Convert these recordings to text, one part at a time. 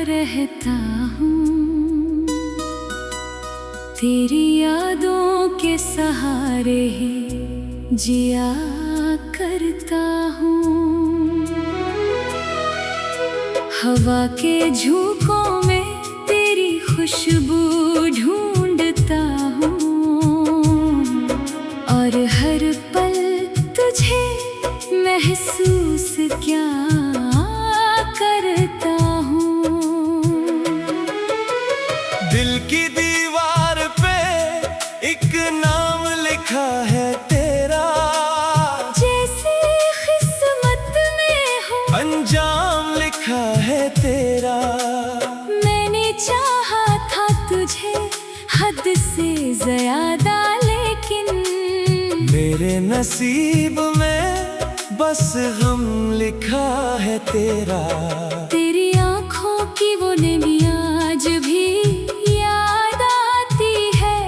रहता हूँ, तेरी यादों के सहारे ही जिया करता हूँ। हवा के झोंकों में तेरी खुशबू ढूंढता हूँ, और हर पल तुझे महसूस क्या करता हूँ। दिल की दीवार पे एक नाम लिखा है तेरा, जैसे किस्मत में हो अंजाम लिखा है तेरा। मैंने चाहा था तुझे हद से ज्यादा, लेकिन मेरे नसीब में बस गम लिखा है तेरा। तेरी आँखों की वो नमी आज भी याद आती है,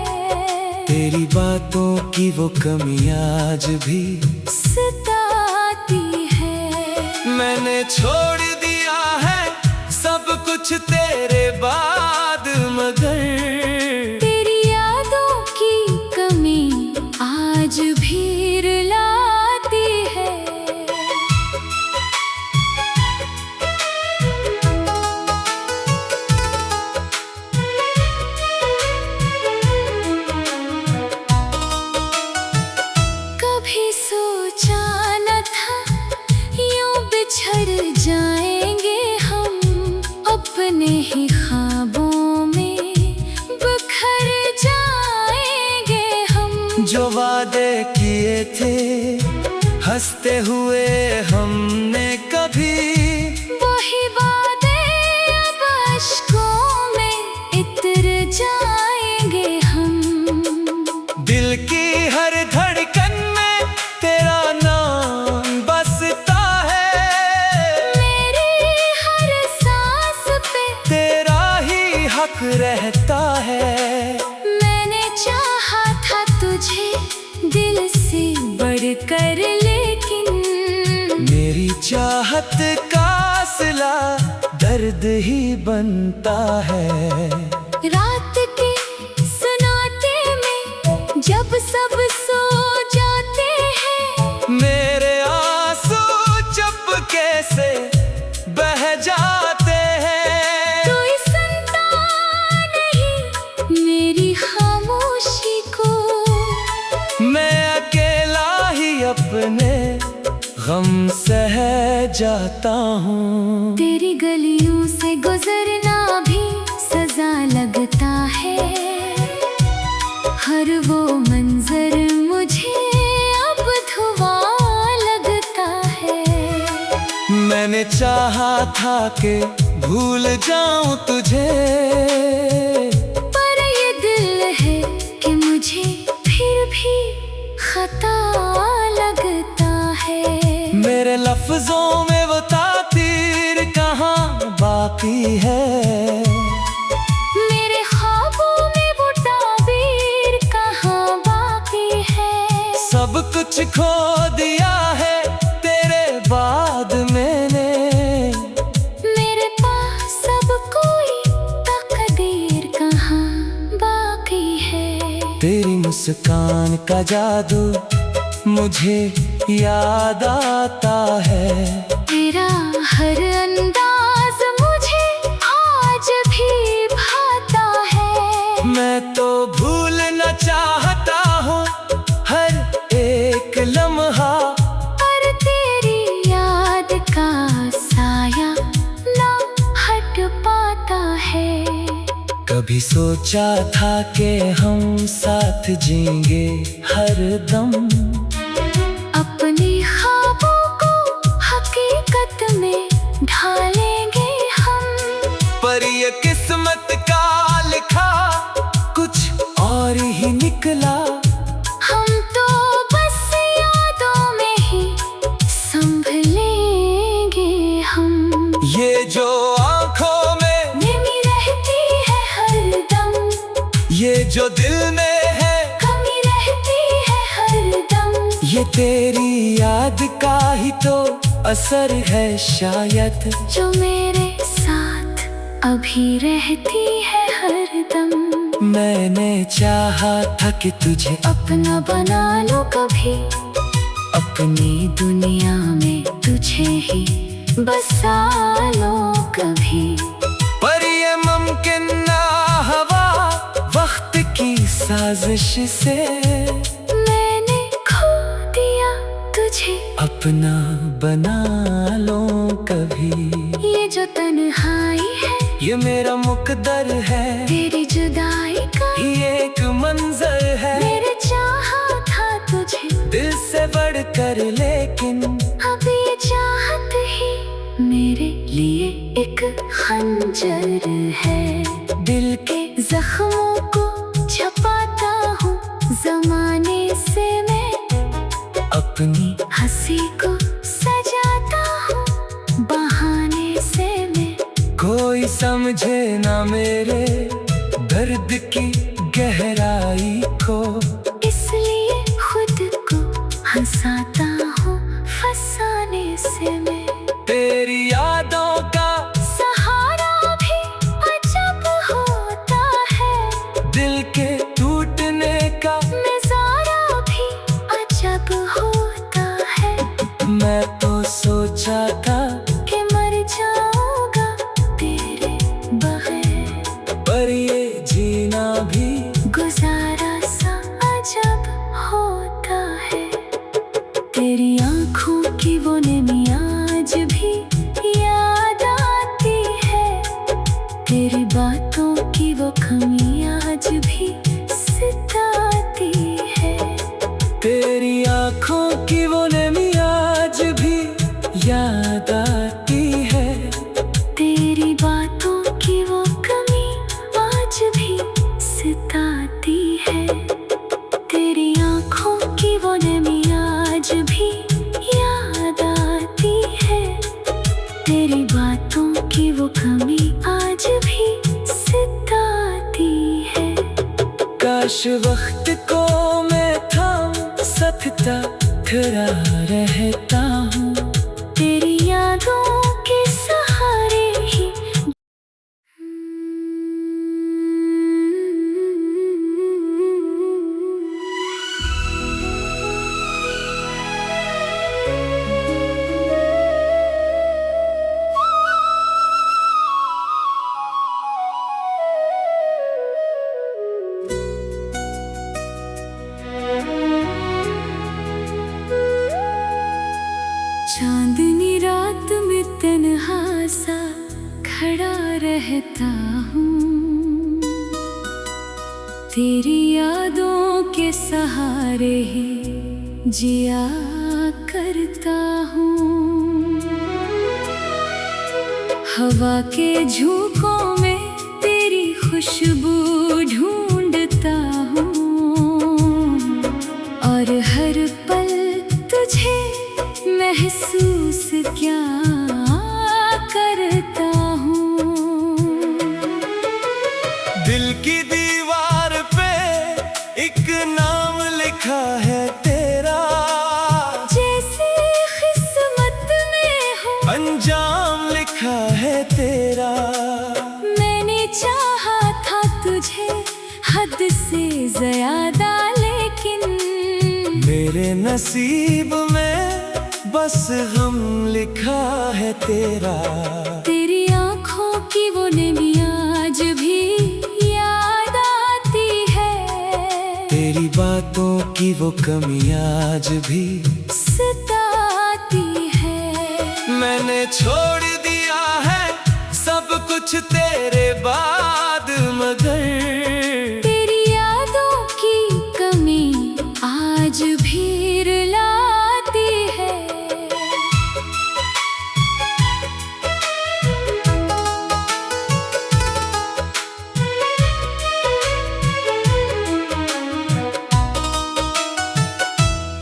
तेरी बातों की वो कमी आज भी सताती है। मैंने छोड़ दिया है सब कुछ तेरे बाद, मगर तेरी यादों की कमी आज भी रुलाती है। कभी सोचा न था यूं बिछड़ जाएंगे हम, अपने ही ख्वाबों में बिखर जाएंगे हम। जो वादे किए थे हंसते हुए हमने कभी, वही वादे अब अश्कों में इतर जाएंगे हम। दिल की हर धड़कन में तेरा नाम बसता है, मेरी हर सांस पे तेरा ही हक रहता है। मैंने चाहा था तुझे दिल से बढ़कर, लेकिन मेरी चाहत का सिला दर्द ही बनता है। रात के सन्नाटे में जब सब सो जाते हैं, मेरे आंसू चुपके से बह जाते हैं। कोई सुनता नहीं मेरी खामोशी को, मैं अकेला ही अपने गम सह जाता हूँ। तेरी गलियों से गुजरना भी सजा लगता है, हर वो मंजर मुझे अब धुआं लगता है। मैंने चाहा था कि भूल जाऊं तुझे, पर ये दिल है कि मुझे फिर भी खता लगता है। मेरे लफ्जों में वो तातीर कहाँ बाकी है, मेरे ख्वाबों में वो ताबीर कहाँ बाकी है। सब कुछ खो दिया है तेरे बाद मैंने, मेरे पास अब कोई तकदीर कहाँ बाकी है। तेरी मुस्कान का जादू मुझे याद आता है, तेरा हर अंदाज मुझे आज भी भाता है। मैं तो भूलना चाहता हूँ हर एक लम्हा, पर तेरी याद का साया ना हट पाता है। कभी सोचा था कि हम साथ जीएंगे हर दम, अपने ख्वाबों को हकीकत में ढालेंगे हम। पर ये किस्मत का लिखा कुछ और ही निकला। हम तो बस यादों में ही संभलेंगे हम। ये जो आँखों में नमी रहती है हरदम, ये जो दिल में है कमी रहती है हरदम। ये तेरी याद का ही तो असर है शायद, जो मेरे साथ अभी रहती है हरदम। मैंने चाहा था कि तुझे अपना बना लो कभी, अपनी दुनिया में तुझे ही बसा लो कभी। पर ये मुमकिन ना हवा वक्त की साजिश से। मैंने खो दिया तुझे, अपना बना लो कभी। ये जो तन्हाई है ये मेरा मुकद्दर है, तेरी जुदाई का ये एक मंजर है। मेरे चाहा था तुझे दिल से बढ़कर, लेकिन अब ये चाहत ही मेरे लिए एक खंजर है। दिल के जख्मों को छपाता हूँ जमाने से मैं, अपनी हंसी को सजाता हूँ बहाने से मैं। कोई समझे ना मेरे दर्द की गहराई को, इसलिए खुद को हंसाता हूँ फसाने से मैं। तेरी यादों का सहारा भी अजब होता है, दिल के टूटने का नजारा भी अजब होता है। मैं तो सोचा था कि मर जाऊंगा तेरे बगैर, पर ये जीना भी गुजारा सा अजब होता है। तेरी आँखों की वो नमी आज भी याद आती है, तेरी बातों की वो कमी आज भी सताती है। तेरी आँखों की वो नमी आज भी याद आती है, तेरी बातों की वो कमी आज भी सताती है। तेरी आँखों की वो नमी आज भी याद आती है, तेरी बातों की वो कमी आज भी सताती है। काश वक्त को मैं थाम सकता, खड़ा रहता हूँ तेरी यादों के सहारे ही। चांदनी रात में तन्हा सा खड़ा रहता हूँ, तेरी यादों के सहारे ही जिया करता हूँ। हवा के झोंकों में तेरी खुशबू ढूंढता हूँ, और हर पल तुझे महसूस क्या करता हूँ। दिल की दीवार पे एक नाम लिखा है तेरा, जैसे किस्मत में हो अंजाम लिखा है तेरा। मैंने चाहा था तुझे हद से ज्यादा, लेकिन मेरे नसीब में बस गम लिखा है तेरा। तेरी आँखों की वो नमी आज भी याद आती है, तेरी बातों की वो कमी आज भी सताती है। मैंने छोड़ दिया है सब कुछ तेरे बाद, मगर तेरी यादों की कमी आज भी रुलाती है।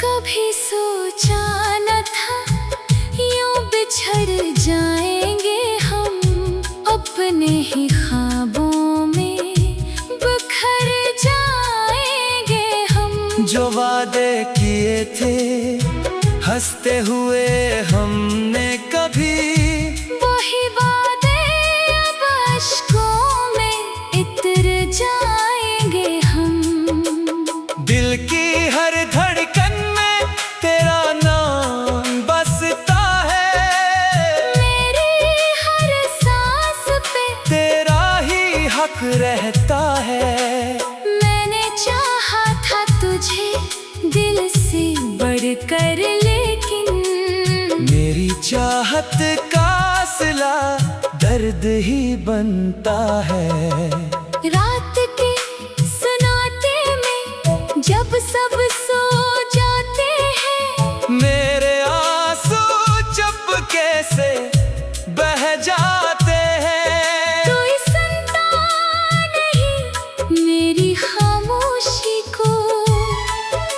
कभी सोचा न था यूं बिछड़ जाएंगे हम, अपने ही ख्वाबों में बिखर जाएंगे हम। जो वादे किए थे हंसते हुए हमने कभी, वही वादे अब इश्कों में इतर जाएंगे हम। दिल की हर धड़कन में तेरा नाम बसता है। मेरी हर सांस पे तेरा ही हक रहता है। मैंने चाहा था तुझे दिल से बढ़कर, लेकिन मेरी चाहत का सिला दर्द ही बनता है। रात के सन्नाटे में जब सब सो जाते हैं, मेरे आंसू चुपके से बह जाते हैं। कोई सुनता नहीं मेरी खामोशी को।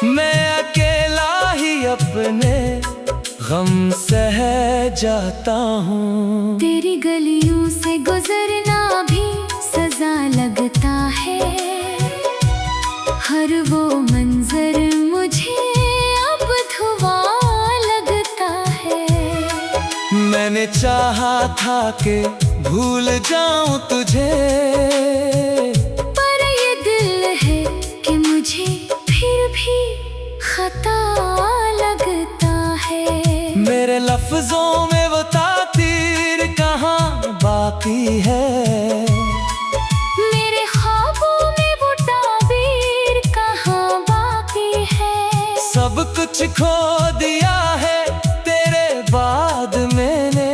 मैं अकेला ही अपने गम सह जाता हूँ। तेरी गलियों से गुजरना भी सजा लगता है। हर वो मंजर मुझे अब धुआं लगता है। मैंने चाहा था कि भूल जाऊं तुझे, पर ये दिल है कि मुझे फिर भी खता लगता है। मेरे लफ्जों में वो तासीर कहाँ बाकी है। मेरे ख्वाबों में वो ताबीर कहाँ बाकी है। सब कुछ खो दिया है तेरे बाद मैंने।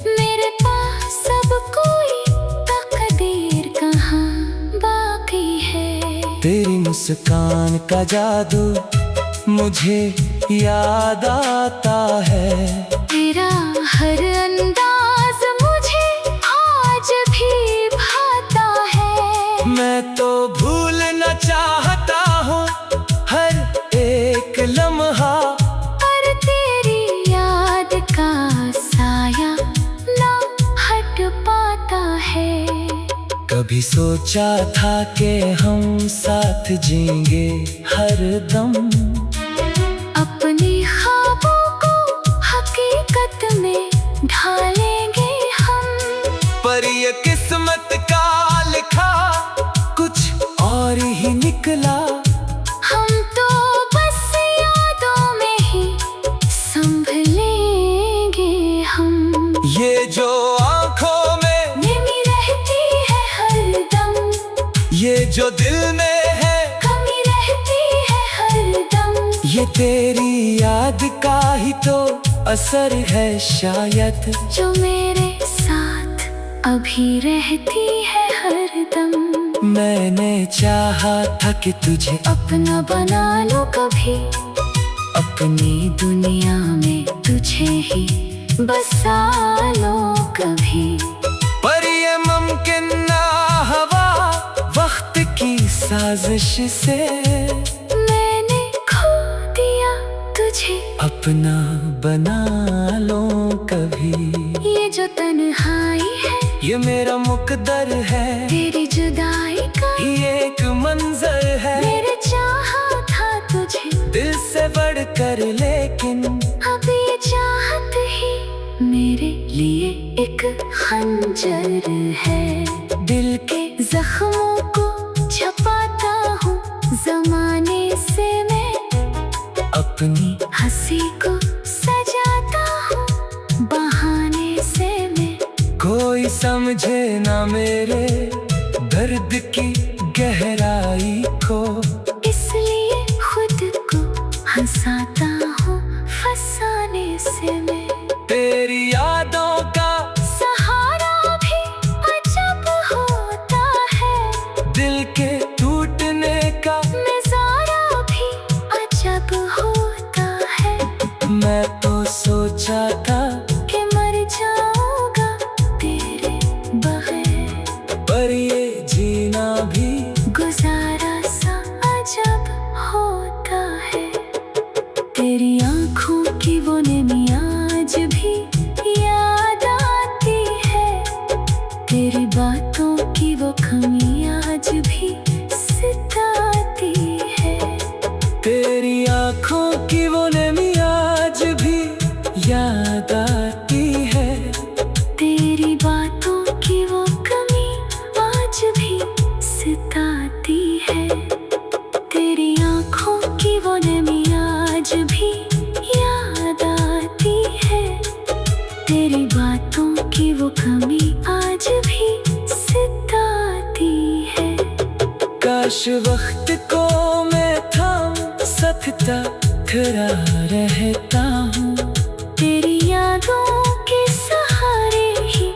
मेरे पास सब कोई तकदीर कहाँ बाकी है। तेरी मुस्कान का जादू मुझे याद आता है। तेरा हर अंदाज मुझे आज भी भाता है। मैं तो भूलना चाहता हूँ हर एक लम्हा, पर तेरी याद का साया ना हट पाता है। कभी सोचा था कि हम साथ जीएंगे हर दम। अपने ख्वाबों को हकीकत में ढालेंगे हम। पर ये किस्मत का लिखा कुछ और ही निकला। हम तो बस यादों में ही संभलेंगे हम। ये जो आंखों में नमी रहती है हरदम, ये जो दिल में है कमी रहती है हरदम। ये तेरी याद का ही तो असर है शायद, जो मेरे साथ अभी रहती है हरदम। मैंने चाहा था कि तुझे अपना बना लो कभी, अपनी दुनिया में तुझे ही बसा लो कभी। पर ये मुमकिन ना हवा वक्त की साजिश से। मैंने खो दिया तुझे, अपना बना लो कभी। ये जो तन्हाई है ये मेरा मुकद्दर है, तेरी जुदाई का ये एक मंजर है। मेरे चाहा था तुझे दिल से बढ़कर, लेकिन अब ये चाहत ही मेरे लिए एक खंजर है। दिल के जख्मों को छपाता हूँ जमाने से मैं, अपनी हंसी को सजाता हूँ बहाने से मैं। कोई समझे ना मेरे दर्द की गहराई को, इसलिए खुद को हंसाता हूँ फसाने से मैं। तेरी यादों का सहारा भी अजब होता है, दिल के टूटने का नजारा भी अजब होता है। मैं तो सोचा था कि मर जाऊंगा तेरे बगैर, पर ये जीना भी गुजारा सा अजब होता है। तेरी आंखों की वो नमी आज भी याद आती है, तेरी बातों की वो कमी आज भी सताती है। तेरी आंखों की वो नमी आज भी याद आती है, तेरी बातों की वो काश वक्त को मैं थाम सकता, खड़ा रहता हूँ तेरी यादों के सहारे ही।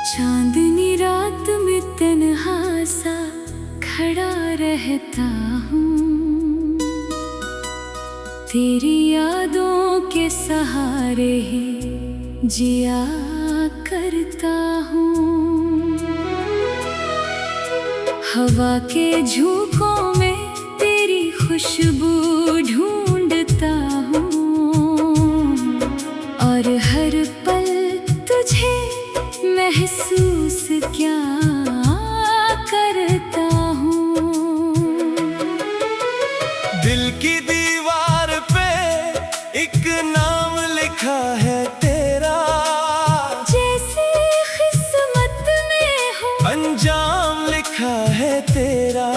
चांदनी रात में तन्हा सा खड़ा रहता हूँ, तेरी यादों के सहारे ही जिया करता हूँ। हवा के झोंकों में तेरी खुशबू ढूंढता हूँ, और हर पल तुझे महसूस क्या करता हूँ। दिल की दीवार पे एक नाम लिखा है तेरा, जैसे किस्मत में हो अंजाम लिखा है तेरा।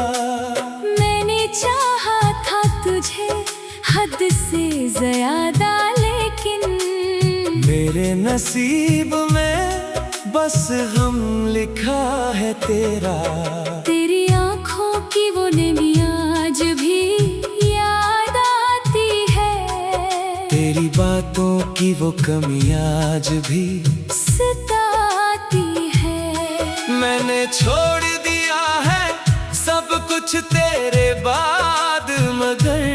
मैंने चाहा था तुझे हद से ज्यादा, लेकिन मेरे नसीब में बस गम लिखा है तेरा। तेरी आँखों की वो नमी आज भी याद आती है, तेरी बातों की वो कमी आज भी सताती है। मैंने छोड़ दिया है सब कुछ तेरे बाद, मगर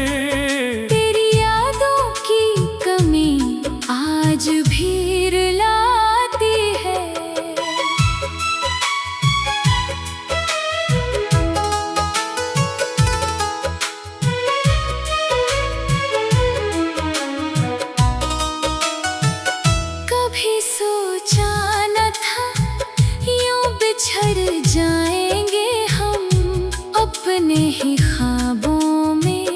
तेरी यादों की कमी आज भी रुलाती है। कभी सोचा न था यूं बिछड़ जाएंगे हम, अपने ही ख्वाबों में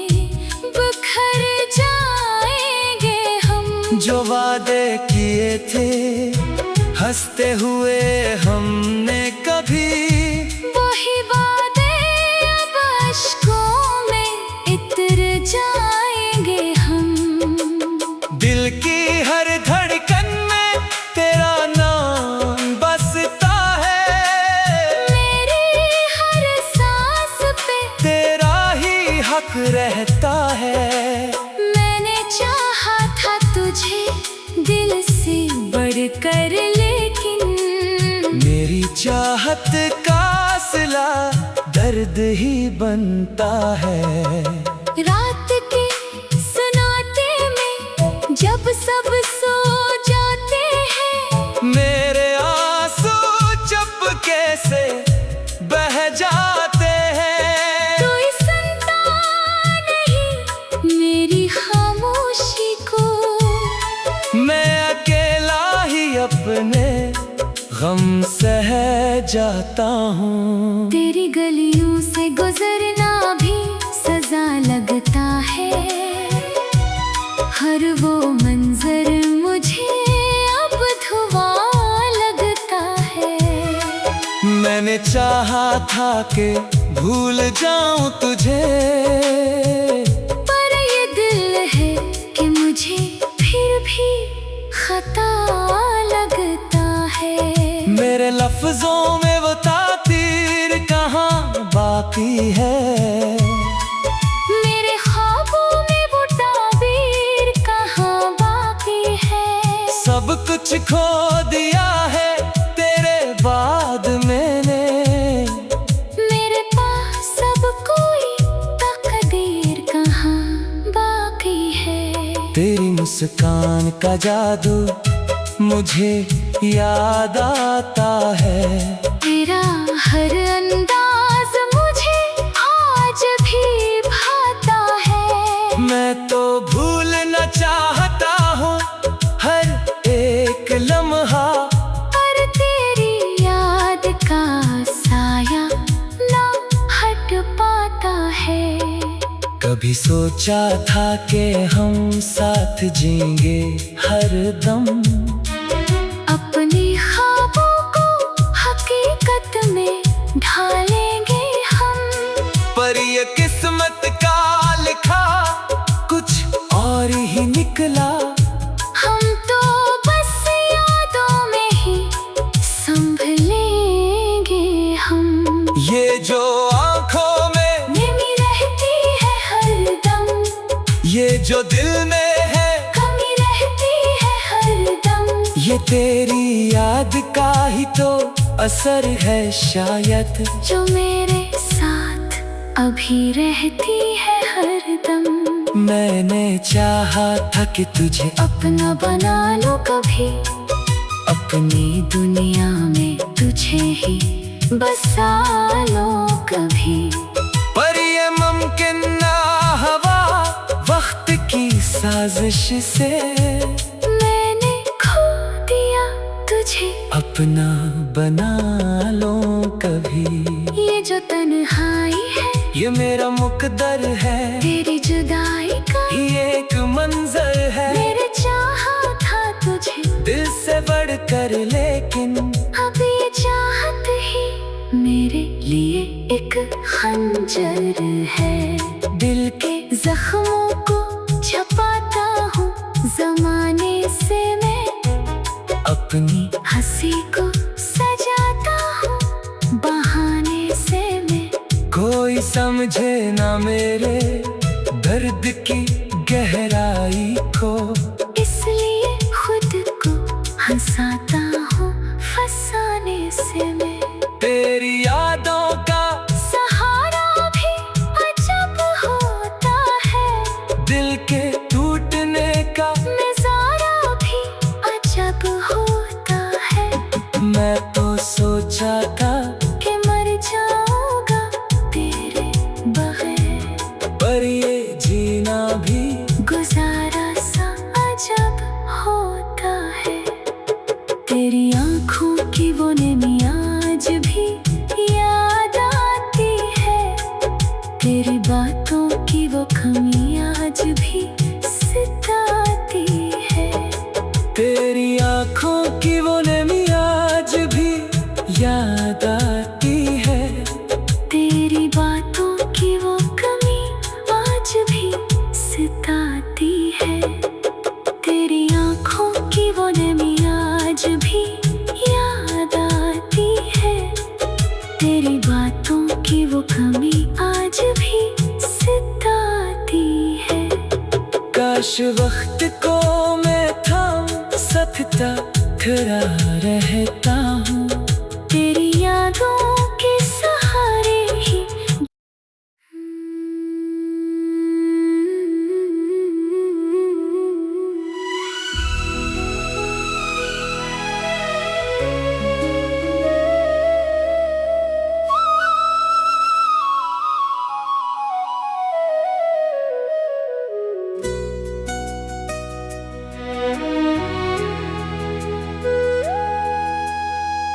बिखर जाएंगे हम। जो वादे किए थे हंसते हुए हमने कभी, वही वादे अब अश्कों में इतर जाएंगे हम। दिल की हर धड़कन में तेरा नाम बसता है, मेरी हर सांस पे तेरा ही हक रहता है। मैंने चाहा था तुझे दिल से बढ़कर, लेकिन मेरी चाहत का सिला दर्द ही बनता है। रात के सन्नाटे में जब सब सो जाते हैं, मेरे आंसू चुपके से बह जाते हैं। कोई सुनता नहीं मेरी खामोशी को, मैं अकेला ही अपने गम सह जाता हूँ। तेरी गलियों से गुजरना भी सजा लगता है, हर वो मंजर मुझे अब धुआं लगता है। मैंने चाहा था कि भूल जाऊं तुझे, पर ये दिल है कि मुझे फिर भी खता लगता है। मेरे लफ्जों में वो तासीर कहाँ बाकी है, मेरे ख्वाबों में वो ताबीर कहाँ बाकी है। सब कुछ खो दिया है तेरे बाद मैंने, मेरे पास अब कोई तकदीर कहाँ बाकी है। तेरी मुस्कान का जादू मुझे याद आता है, तेरा हर अंदाज मुझे आज भी भाता है। मैं तो भूलना चाहता हूँ हर एक लम्हा, पर तेरी याद का साया ना हट पाता है। कभी सोचा था कि हम साथ जीएंगे हर दम, अपने ख्वाबों को हकीकत में ढालेंगे हम। पर ये किस्मत का लिखा कुछ और ही निकला। हम तो बस यादों में ही संभलेंगे हम। ये जो आंखों में नमी रहती है हरदम, ये जो दिल में है कमी रहती है हरदम। ये तेरी याद का ही तो असर है शायद, जो मेरे साथ अभी रहती है हरदम। मैंने चाहा था कि तुझे अपना बना लो कभी, अपनी दुनिया में तुझे ही बसा लो कभी। पर ये मुमकिन ना हवा वक्त की साजिश से, मैंने खो दिया तुझे अपना बना लो कभी। ये जो तन्हाई है ये मेरा मुकद्दर है, तेरी जुदाई का ये एक मंजर है। मेरे चाहा था तुझे दिल से बढ़कर, लेकिन अब ये चाहत ही मेरे लिए एक खंजर है। दिल के जख्मों को छपाता हूँ जमाने से मैं, अपनी हंसी को सजाता हूँ बहाने से मैं। कोई समझे ना मेरे दर्द की गहराई को, इसलिए खुद को हंसाता हूँ फसाने से मैं। तेरी यादों का सहारा भी अजब होता है, दिल के टूटने का नजारा भी अजब होता है। मैं तो सोचा था कि मर जाऊंगा तेरे बगैर, पर ये जीना भी गुजारा सा अजब होता है। तेरी आंखों की वो नमी आज भी याद आती है, तेरी बातों की वो कमी आज भी सताती है। तेरी आंखों की वो नमी आज भी याद आती है, तेरी बातों की वो कमी आज भी सताती है। तेरी आंखों की वो नमी आज भी याद आती है, तेरी बातों की वो कमी आज भी सताती है। काश वक्त को मैं थाम सकता, खड़ा रहता हूँ तेरी यादों के सहारे ही।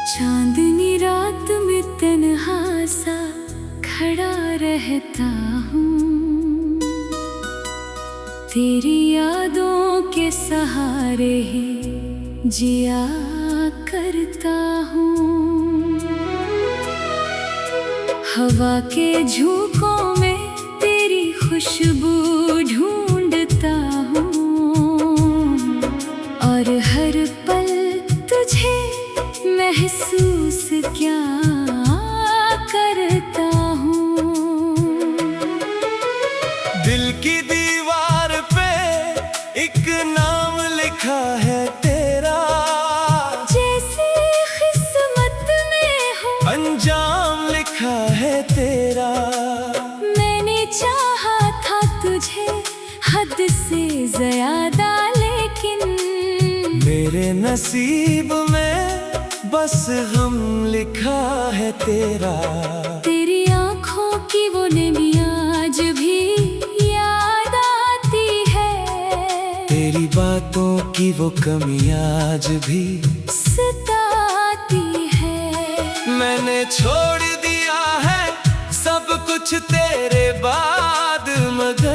चांदनी रात में तन्हा सा खड़ा रहता हूँ, तेरी यादों के सहारे ही जिया करता हूँ। हवा के झोंकों में तेरी खुशबू ढूंढता हूँ, और हर पल तुझे महसूस क्या करता हूँ। दिल की दीवार पे एक नाम लिखा है तेरा, जैसे किस्मत में हो अंजाम लिखा है तेरा। मैंने चाहा था तुझे हद से ज्यादा, लेकिन मेरे नसीब में बस गम लिखा है तेरा। तेरी आंखों की वो नमी आज भी याद आती है, तेरी बातों की वो कमी आज भी सताती है। मैंने छोड़ दिया है सब कुछ तेरे बाद, मगर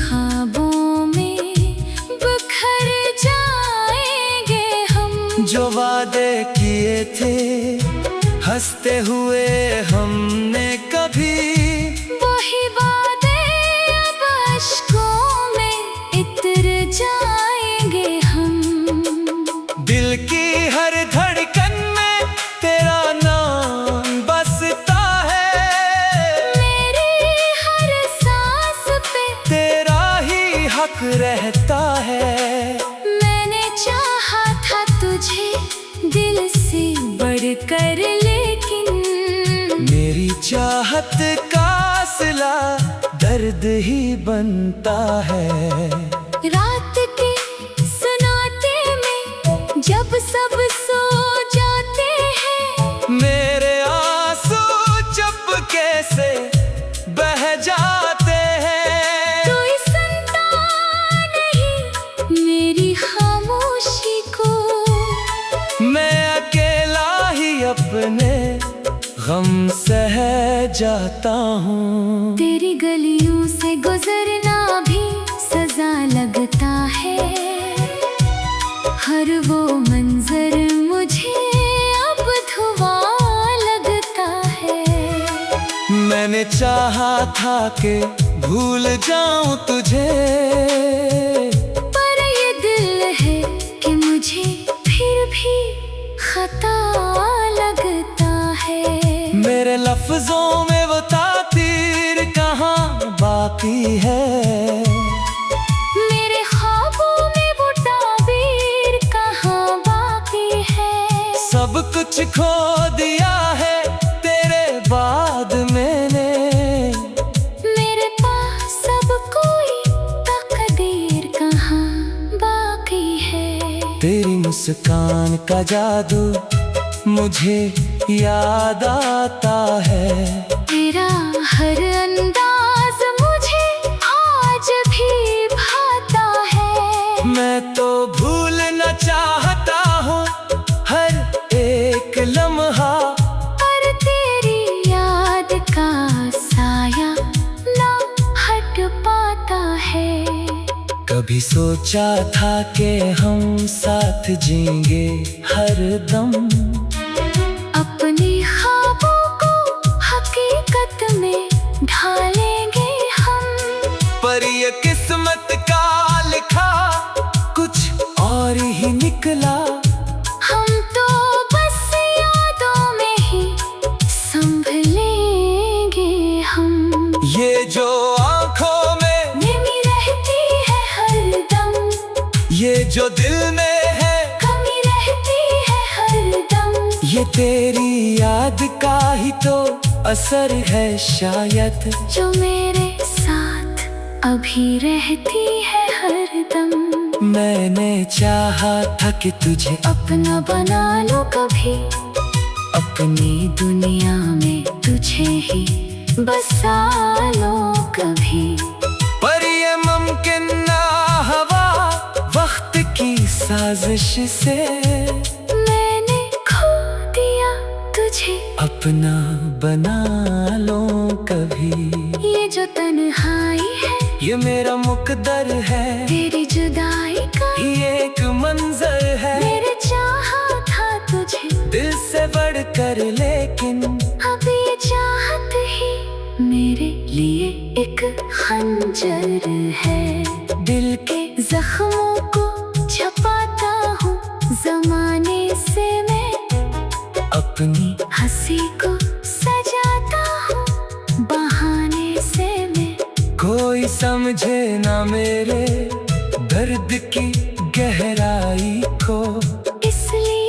ख्वाबों में बिखर जाएंगे हम। जो वादे किए थे हंसते हुए हमने कभी, वही वादे अब अश्कों में इतर जाएंगे हम। दिल की हर धड़कन में तेरा नाम बसता है, मेरी हर सांस पे तेरा ही हक रहता है। मैंने चाहा था तुझे दिल से बढ़कर, लेकिन मेरी चाहत का सिला दर्द ही बनता है। रात के सन्नाटे में जब सब सो जाते हैं, मेरे आंसू चुपके से बह जाते हैं। कोई सुनता नहीं मेरी खामोशी को, मैं अकेला ही अपने गम सह जाता हूँ। तेरी गलियों से गुजरना भी सजा लगता है। हर वो मंजर मुझे अब धुआं लगता है। मैंने चाहा था कि भूल जाऊं तुझे, पर ये दिल है कि मुझे फिर भी खता लगता है। मेरे लफ्जों में वो तातीर कहाँ बाकी है, मेरे ख्वाबों में वो ताबीर कहाँ बाकी है। सब कुछ खो दिया है तेरे बाद मैंने, मेरे पास सब कोई तकदीर कहाँ बाकी है। तेरी मुस्कान का जादू मुझे याद आता है। तेरा हर अंदाज मुझे आज भी भाता है। मैं तो भूलना चाहता हूँ हर एक लम्हा, पर तेरी याद का साया ना हट पाता है। कभी सोचा था कि हम साथ जीएंगे हर दम, अपने ख्वाबों को हकीकत में ढालेंगे हम। पर ये किस्मत का लिखा कुछ और ही निकला। हम तो बस यादों में ही संभलेंगे हम। ये जो आंखों में नमी रहती है हरदम, ये जो दिल में है कमी रहती है हरदम। ये तेरी याद का ही तो असर है शायद, जो मेरे साथ अभी रहती है हरदम। मैंने चाहा था कि तुझे अपना बना लो कभी, अपनी दुनिया में तुझे ही बसा लो कभी। पर ये मुमकिन ना हवा वक्त की साजिश से, मैंने खो दिया तुझे अपना बना लो कभी। ये जो तन्हाई है ये मेरा मुकद्दर है, तेरी जुदाई का ये एक मंजर है। मेरे चाहा था तुझे दिल से बढ़कर, लेकिन अब ये चाहत ही मेरे लिए एक खंजर है। दिल के जख्मों को छपाता हूँ जमाने से मैं, अपनी हंसी को सजाता हूँ बहाने से मैं। कोई समझे ना मेरे दर्द की गहराई को, इसलिए